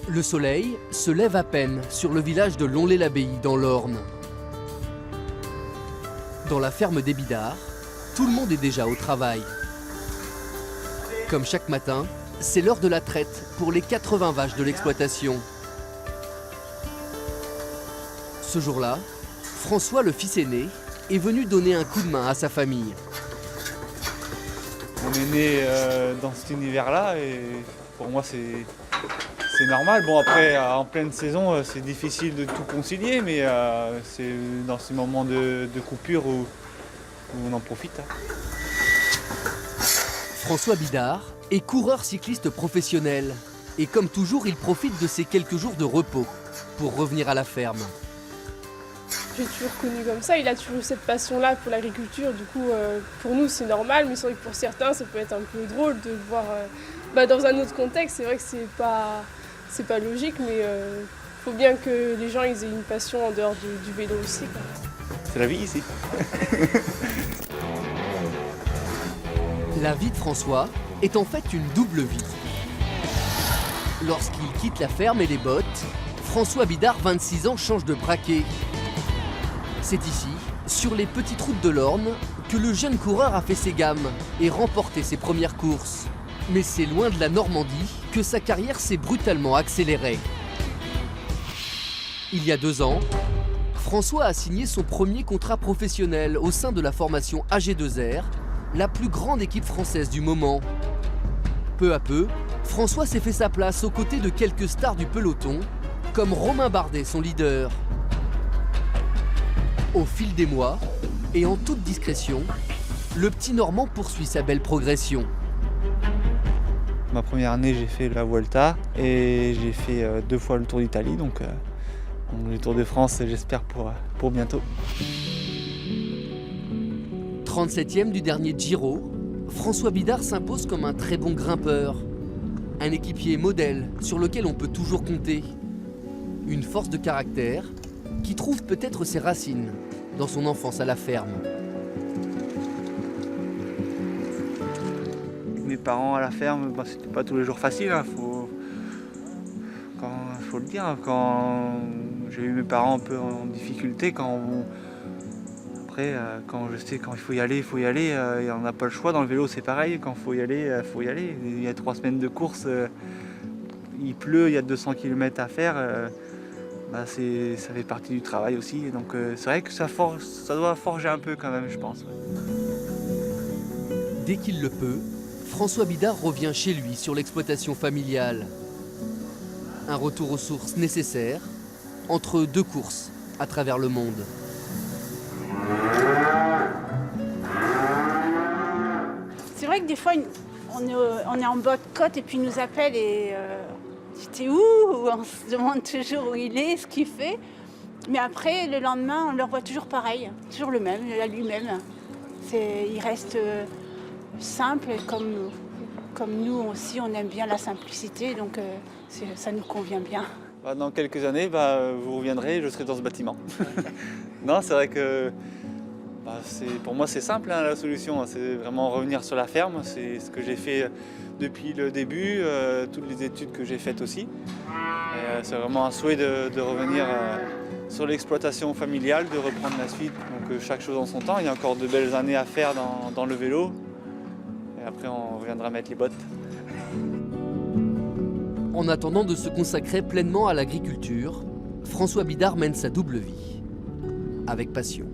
Le soleil se lève à peine sur le village de Lonlay-l'Abbaye dans l'Orne. Dans la ferme des Bidards, tout le monde est déjà au travail. Comme chaque matin, c'est l'heure de la traite pour les 80 vaches de l'exploitation. Ce jour-là, François, le fils aîné, est venu donner un coup de main à sa famille. On est né dans cet univers-là et pour moi c'est normal. Bon après en pleine saison c'est difficile de tout concilier mais c'est dans ces moments de coupure où on en profite. François Bidard est coureur cycliste professionnel et comme toujours il profite de ces quelques jours de repos pour revenir à la ferme. J'ai toujours connu comme ça, il a toujours eu cette passion-là pour l'agriculture, du coup pour nous c'est normal, mais c'est vrai que pour certains ça peut être un peu drôle de le voir dans un autre contexte. C'est vrai que c'est pas logique, mais il faut bien que les gens ils aient une passion en dehors du vélo aussi, quoi. C'est la vie ici. La vie de François est en fait une double vie. Lorsqu'il quitte la ferme et les bottes, François Bidard, 26 ans, change de braquet. C'est ici, sur les petites routes de l'Orne, que le jeune coureur a fait ses gammes et remporté ses premières courses. Mais c'est loin de la Normandie que sa carrière s'est brutalement accélérée. Il y a 2 ans, François a signé son premier contrat professionnel au sein de la formation AG2R, la plus grande équipe française du moment. Peu à peu, François s'est fait sa place aux côtés de quelques stars du peloton, comme Romain Bardet, son leader. Au fil des mois, et en toute discrétion, le petit Normand poursuit sa belle progression. Ma première année j'ai fait la Vuelta et j'ai fait 2 fois le Tour d'Italie, donc le Tour de France j'espère pour bientôt. 37e du dernier Giro, François Bidard s'impose comme un très bon grimpeur. Un équipier modèle sur lequel on peut toujours compter. Une force de caractère qui trouve peut-être ses racines dans son enfance à la ferme. Mes parents à la ferme, c'était pas tous les jours facile, hein, faut le dire. Quand j'ai eu mes parents un peu en difficulté, après, quand je sais quand il faut y aller, on n'a pas le choix. Dans le vélo, c'est pareil, quand il faut y aller, il faut y aller. Il y a 3 semaines de course, il pleut, il y a 200 km à faire. Ça fait partie du travail aussi. Donc c'est vrai que ça doit forger un peu quand même, je pense. Dès qu'il le peut, François Bidard revient chez lui sur l'exploitation familiale. Un retour aux sources nécessaire entre 2 courses à travers le monde. C'est vrai que des fois, on est en bas de côte et puis il nous appelle et t'es où? On se demande toujours où il est, ce qu'il fait. Mais après, le lendemain, on le revoit toujours pareil, toujours le même, à lui-même. Il reste simple, comme nous aussi, on aime bien la simplicité, donc ça nous convient bien. Dans quelques années, vous reviendrez et je serai dans ce bâtiment. Non, c'est vrai que pour moi c'est simple, hein, la solution, c'est vraiment revenir sur la ferme. C'est ce que j'ai fait depuis le début, toutes les études que j'ai faites aussi. C'est vraiment un souhait de revenir sur l'exploitation familiale, de reprendre la suite. Donc chaque chose en son temps, il y a encore de belles années à faire dans le vélo. Et après on reviendra mettre les bottes. En attendant de se consacrer pleinement à l'agriculture, François Bidard mène sa double vie, avec passion.